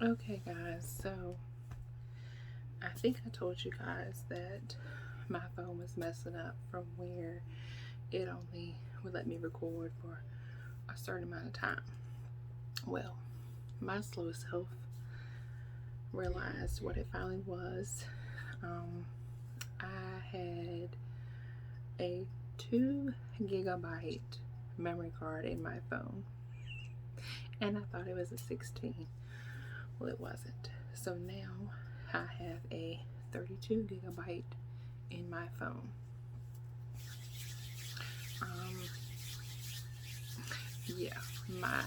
Okay, guys, so I think I told you guys that my phone was messing up from where it only would let me record for a certain amount of time. Well, my slow self realized what it finally was. Um, I had a 2 GB memory card in my phone, and I thought it was a 16. Well, it wasn't. So now I have a 32 GB in my phone. Um, yeah, my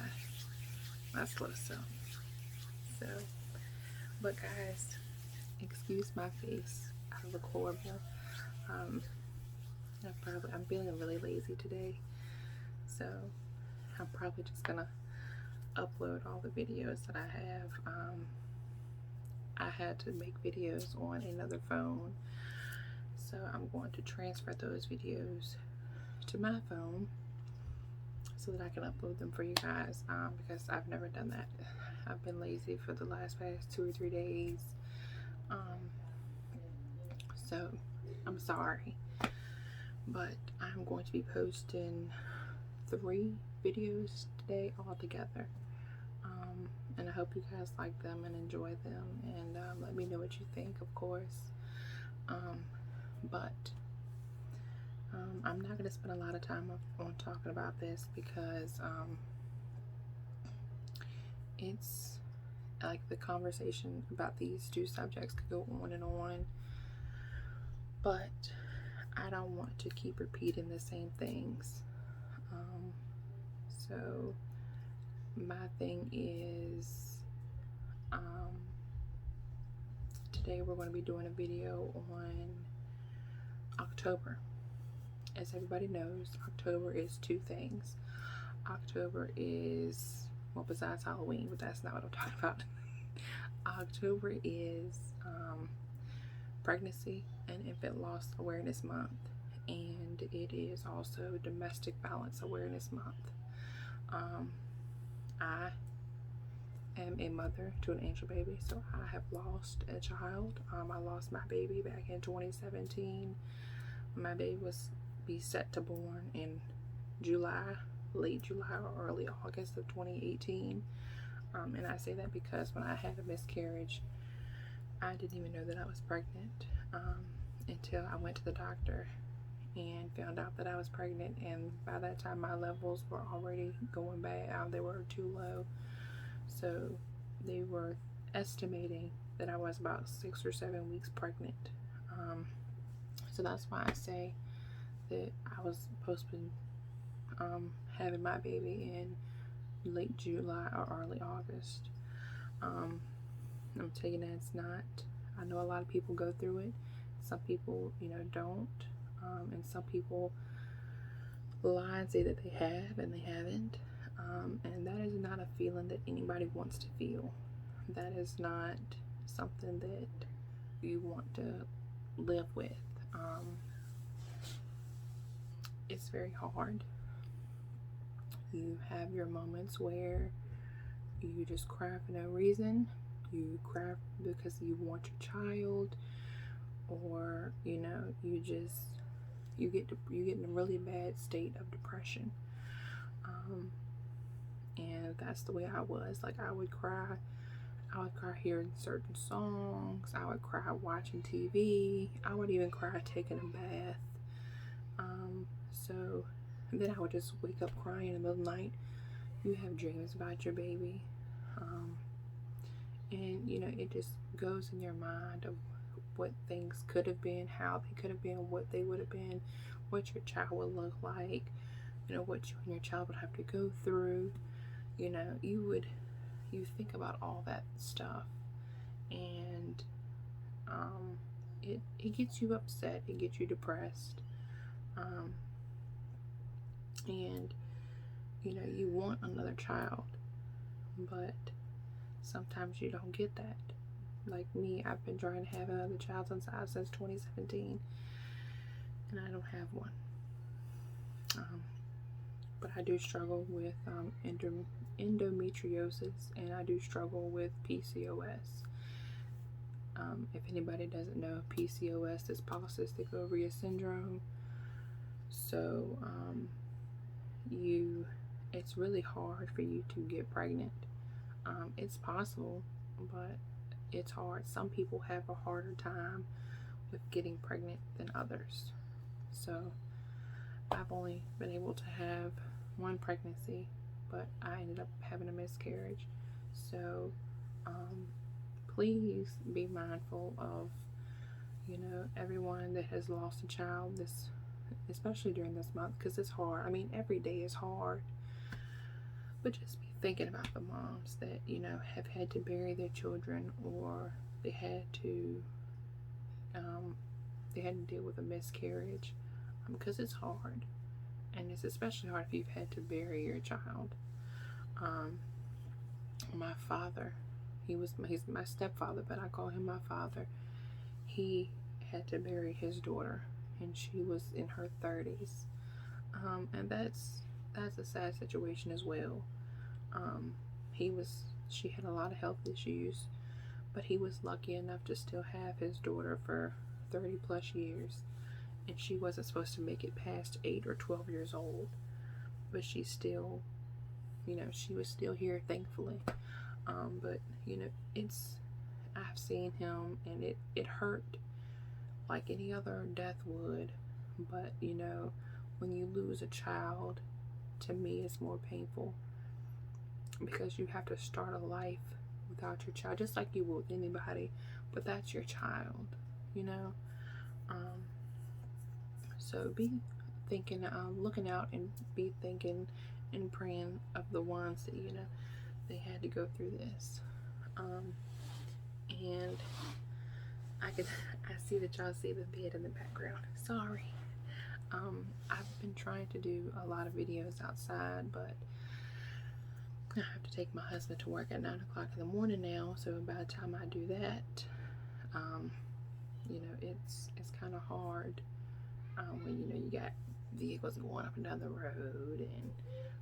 slow self. So, but guys, excuse my face. I look horrible. Um, I'm feeling really lazy today, so I'm probably just gonna upload all the videos that I have. I had to make videos on another phone, so I'm going to transfer those videos to my phone so that I can upload them for you guys, because I've never done that. I've been lazy for the past 2 or 3 days, so I'm sorry, but I'm going to be posting 3 videos today all together, and I hope you guys like them and enjoy them, and let me know what you think, of course. But I'm not going to spend a lot of time on talking about this because it's like the conversation about these 2 subjects could go on and on, but I don't want to keep repeating the same things. So my thing is, today we're going to be doing a video on October. As everybody knows, October is 2 things. October is, well, besides Halloween, but that's not what I'm talking about. October is Pregnancy and Infant Loss Awareness Month, and it is also Domestic Violence Awareness Month. I am a mother to an angel baby, so I have lost a child. I lost my baby back in 2017. My baby was set to born in late July or early August of 2018. And I say that because when I had a miscarriage, I didn't even know that I was pregnant until I went to the doctor and found out that I was pregnant. And by that time, my levels were already going bad. They were too low. So they were estimating that I was about 6 or 7 weeks pregnant. So that's why I say that I was supposed to be having my baby in late July or early August. I'm telling you that it's not. I know a lot of people go through it. Some people, don't. And some people lie and say that they have and they haven't. And that is not a feeling that anybody wants to feel. That is not something that you want to live with. It's very hard. You have your moments where you just cry for no reason. You cry because you want your child, or you get in a really bad state of depression. And that's the way I was. Like, I would cry hearing certain songs. I would cry watching TV. I would even cry taking a bath. So then I would just wake up crying in the middle of the night. You have dreams about your baby. And it just goes in your mind of what things could have been, how they could have been, what they would have been, what your child would look like, what you and your child would have to go through. You think about all that stuff, and it gets you upset, it gets you depressed, and you want another child, but sometimes you don't get that. Like me, I've been trying to have another child since 2017, and I don't have one. But I do struggle with endometriosis, and I do struggle with PCOS. If anybody doesn't know, PCOS is polycystic ovary syndrome. So it's really hard for you to get pregnant. It's possible, but it's hard. Some people have a harder time with getting pregnant than others. So I've only been able to have one pregnancy, but I ended up having a miscarriage. So please be mindful of, everyone that has lost a child, especially during this month, because it's hard. I mean, every day is hard, but just be thinking about the moms that, have had to bury their children, or they had to deal with a miscarriage, because it's hard, and it's especially hard if you've had to bury your child. My father, he's my stepfather, but I call him my father. He had to bury his daughter, and she was in her 30s, and that's a sad situation as well. She had a lot of health issues, but he was lucky enough to still have his daughter for 30 plus years, and she wasn't supposed to make it past 8 or 12 years old, but she still, she was still here, thankfully. But I've seen him, and it hurt like any other death would, but when you lose a child, to me it's more painful, because you have to start a life without your child, just like you would with anybody, but that's your child, so be thinking, looking out, and be thinking and praying of the ones that they had to go through this. And I see that y'all see the bed in the background. Sorry. I've been trying to do a lot of videos outside, but I have to take my husband to work at 9 o'clock in the morning now. So by the time I do that, it's kind of hard when you got vehicles going up and down the road, and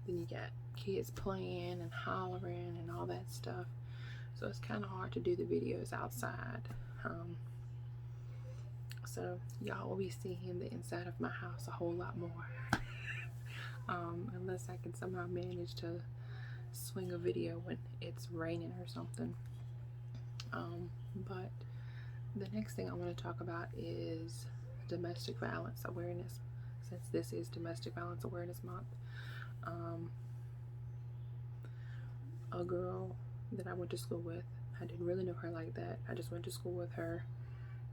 then you got kids playing and hollering and all that stuff. So it's kind of hard to do the videos outside. So y'all will be seeing the inside of my house a whole lot more. Unless I can somehow manage to swing a video when it's raining or something. But the next thing I want to talk about is domestic violence awareness, since this is Domestic Violence Awareness Month. A girl that I went to school with, I didn't really know her like that. I just went to school with her.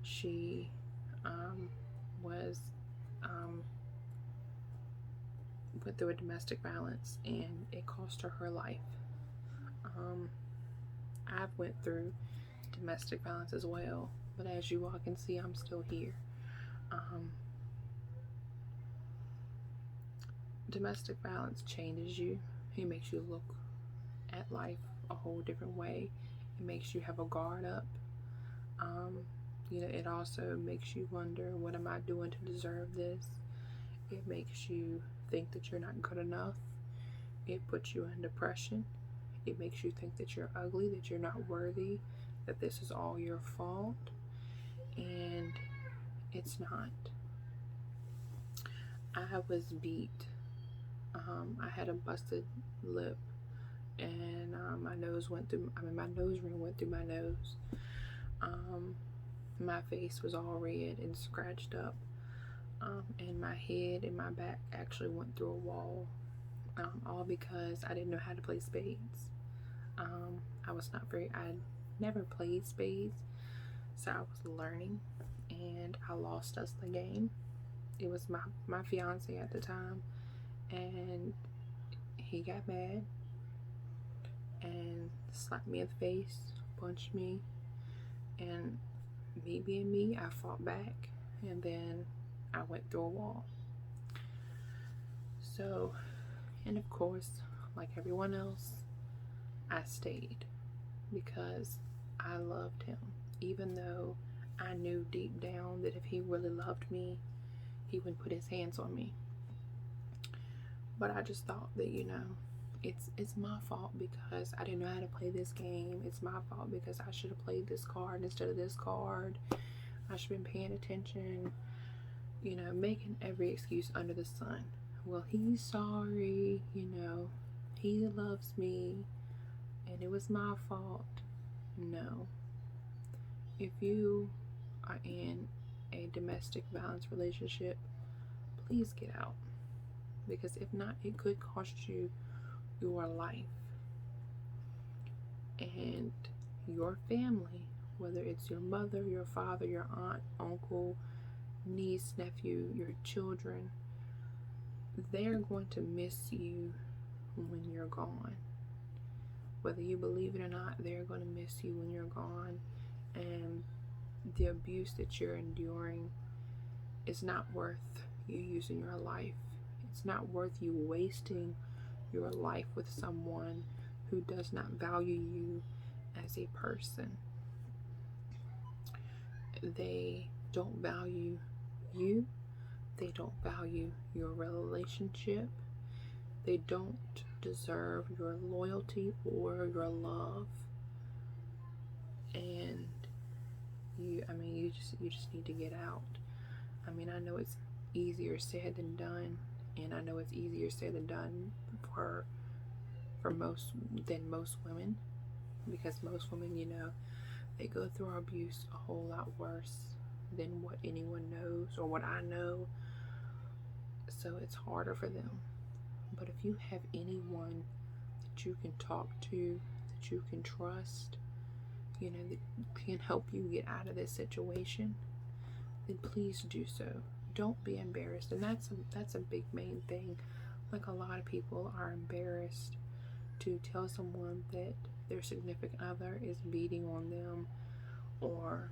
She went through a domestic violence, and it cost her life. I've went through domestic violence as well, but as you all can see, I'm still here. Domestic violence changes you. It makes you look at life a whole different way. It makes you have a guard up. It also makes you wonder, what am I doing to deserve this? It makes you think that you're not good enough. It puts you in depression. It makes you think that you're ugly, that you're not worthy, that this is all your fault, and it's not. I was beat. I had a busted lip, and my nose ring went through my nose. My face was all red and scratched up, and my head and my back actually went through a wall, all because I didn't know how to play spades. I never played spades, so I was learning, and I lost us the game. It was my fiance at the time, and he got mad and slapped me in the face, punched me, and me being me, I fought back, and then I went through a wall. So, and of course, like everyone else, I stayed because I loved him, even though I knew deep down that if he really loved me, he wouldn't put his hands on me. But I just thought that, it's my fault because I didn't know how to play this game. It's my fault because I should have played this card instead of this card. I should have been paying attention. You know, making every excuse under the sun. Well, he's sorry, you know, he loves me and it was my fault. No. If you are in a domestic violence relationship, please get out. Because if not, it could cost you your life and your family, whether it's your mother, your father, your aunt, uncle, niece, nephew, your children. They're going to miss you when you're gone. Whether you believe it or not, they're going to miss you when you're gone. And the abuse that you're enduring is not worth you using your life. It's not worth you wasting your life with someone who does not value you as a person. They don't value you. They don't value your relationship. They don't deserve your loyalty or your love. And you just need to get out. I mean, I know it's easier said than done, and I know it's easier said than done for most women, because most women, you know, they go through our abuse a whole lot worse than what anyone knows or what I know. So it's harder for them. But if you have anyone that you can talk to, that you can trust, you know, that can help you get out of this situation, then please do so. Don't be embarrassed. And that's a big main thing. Like, a lot of people are embarrassed to tell someone that their significant other is beating on them or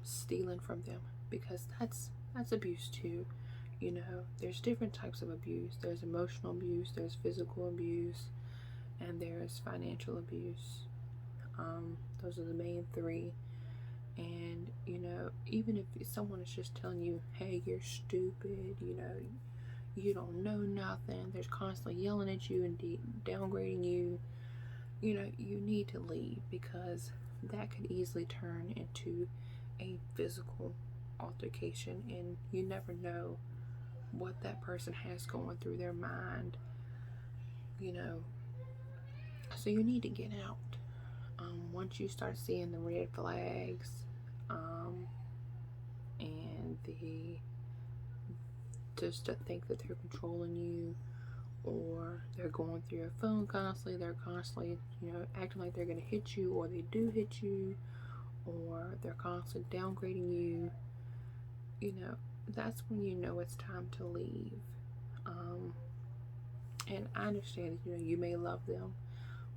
stealing from them, because that's abuse too. You know, there's different types of abuse. There's emotional abuse, there's physical abuse, and there's financial abuse. Those are the main three. And, you know, even if someone is just telling you, hey, you're stupid, you know, you don't know nothing, they're constantly yelling at you and downgrading you, you know, you need to leave, because that could easily turn into a physical altercation, and you never know what that person has going through their mind, you know. So you need to get out. Once you start seeing the red flags, and just to think that they're controlling you, or they're going through your phone constantly, they're constantly, you know, acting like they're going to hit you, or they do hit you, or they're constantly downgrading you, you know, that's when you know it's time to leave. And I understand that, you know, you may love them,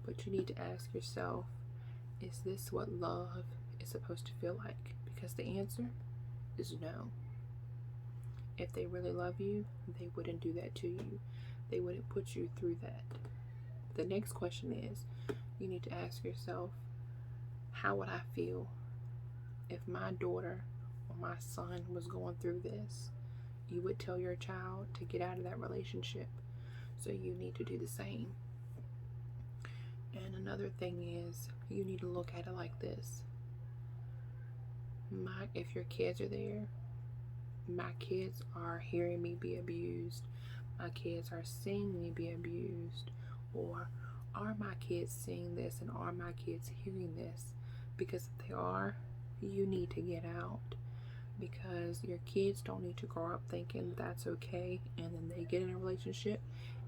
but you need to ask yourself, is this what love is supposed to feel like? Because the answer is no. If they really love you, they wouldn't do that to you. They wouldn't put you through that. The next question is, you need to ask yourself, how would I feel if my daughter or my son was going through this? You would tell your child to get out of that relationship. So you need to do the same. And another thing is, you need to look at it like this. If your kids are there, my kids are hearing me be abused. My kids are seeing me be abused. Or are my kids seeing this, and are my kids hearing this? Because if they are, you need to get out. Because your kids don't need to grow up thinking that's okay, and then they get in a relationship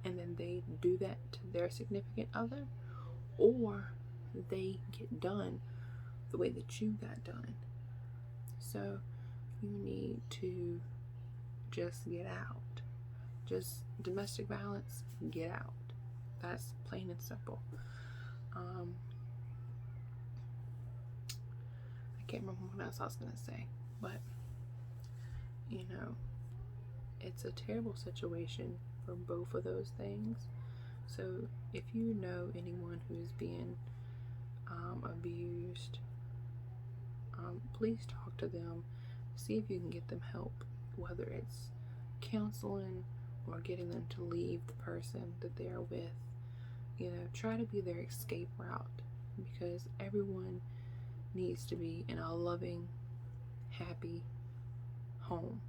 and then they do that to their significant other, or they get done the way that you got done. So you need to just get out. Just domestic violence, get out. That's plain and simple. I can't remember what else I was going to say, but, you know, it's a terrible situation for both of those things. So if you know anyone who's being abused, please talk to them. See if you can get them help, whether it's counseling or getting them to leave the person that they are with. You know, try to be their escape route, because everyone needs to be in a loving, happy home,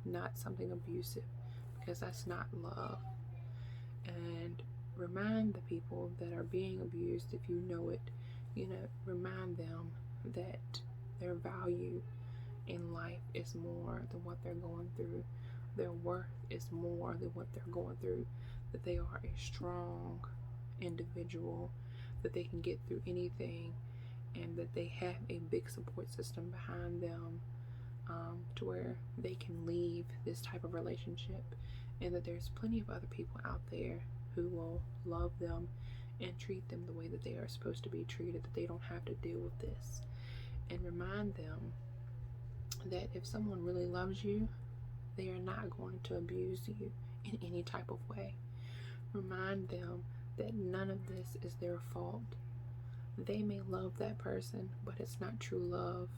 not something abusive, because that's not love. And remind the people that are being abused, if you know it, you know, remind them that their value in life is more than what they're going through. Their worth is more than what they're going through. That they are a strong individual, that they can get through anything, and that they have a big support system behind them, to where they can leave this type of relationship, and that there's plenty of other people out there who will love them and treat them the way that they are supposed to be treated, that they don't have to deal with this. And remind them that if someone really loves you, they are not going to abuse you in any type of way. Remind them that none of this is their fault. They may love that person, but it's not true love,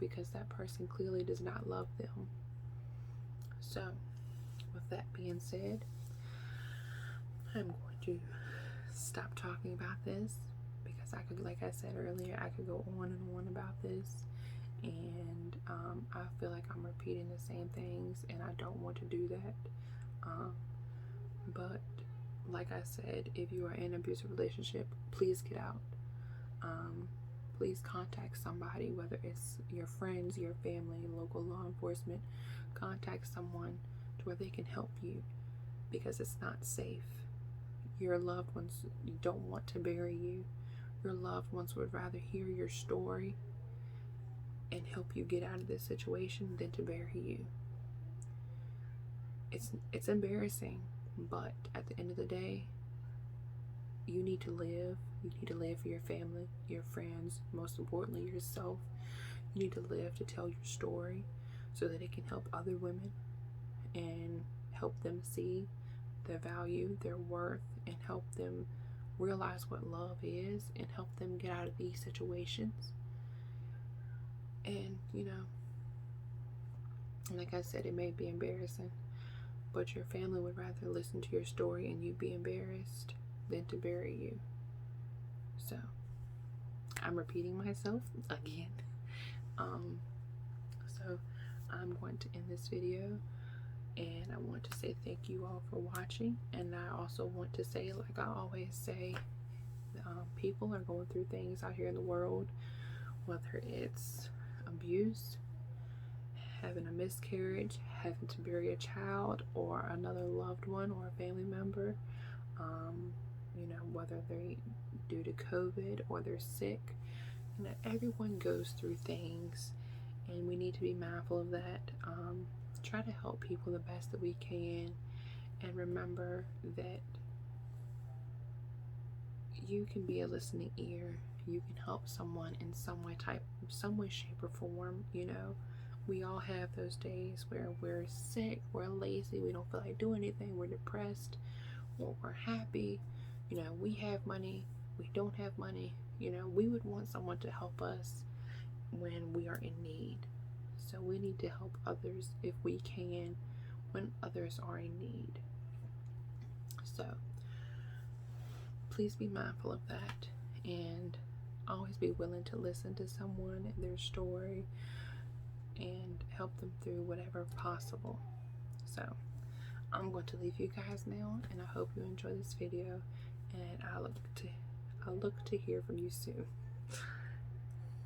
because that person clearly does not love them. So, with that being said, I'm going to stop talking about this, because I could, like I said earlier, I could go on and on about this, and I feel like I'm repeating the same things, and I don't want to do that. But like I said, if you are in an abusive relationship, please get out. Please contact somebody, whether it's your friends, your family, local law enforcement. Contact someone to where they can help you, because it's not safe. Your loved ones don't want to bury you. Your loved ones would rather hear your story and help you get out of this situation than to bury you. It's embarrassing, but at the end of the day, you need to live. You need to live for your family, your friends, most importantly yourself. You need to live to tell your story so that it can help other women and help them see their value, their worth, and help them realize what love is, and help them get out of these situations. And, you know, like I said, it may be embarrassing, but your family would rather listen to your story and you be embarrassed than to bury you. So, I'm repeating myself again. So I'm going to end this video, and I want to say thank you all for watching. And I also want to say, like I always say, people are going through things out here in the world, whether it's abuse, having a miscarriage, having to bury a child or another loved one or a family member, you know, whether they're due to COVID or they're sick. You know, everyone goes through things, and we need to be mindful of that. Try to help people the best that we can, and remember that you can be a listening ear. You can help someone in some way, shape, or form. You know, we all have those days where we're sick, we're lazy, we don't feel like doing anything, we're depressed, or we're happy. You know, we have money, we don't have money. You know, we would want someone to help us when we are in need. So we need to help others if we can when others are in need. So please be mindful of that, and always be willing to listen to someone and their story and help them through whatever possible. So I'm going to leave you guys now, and I hope you enjoy this video, and I look to hear from you soon.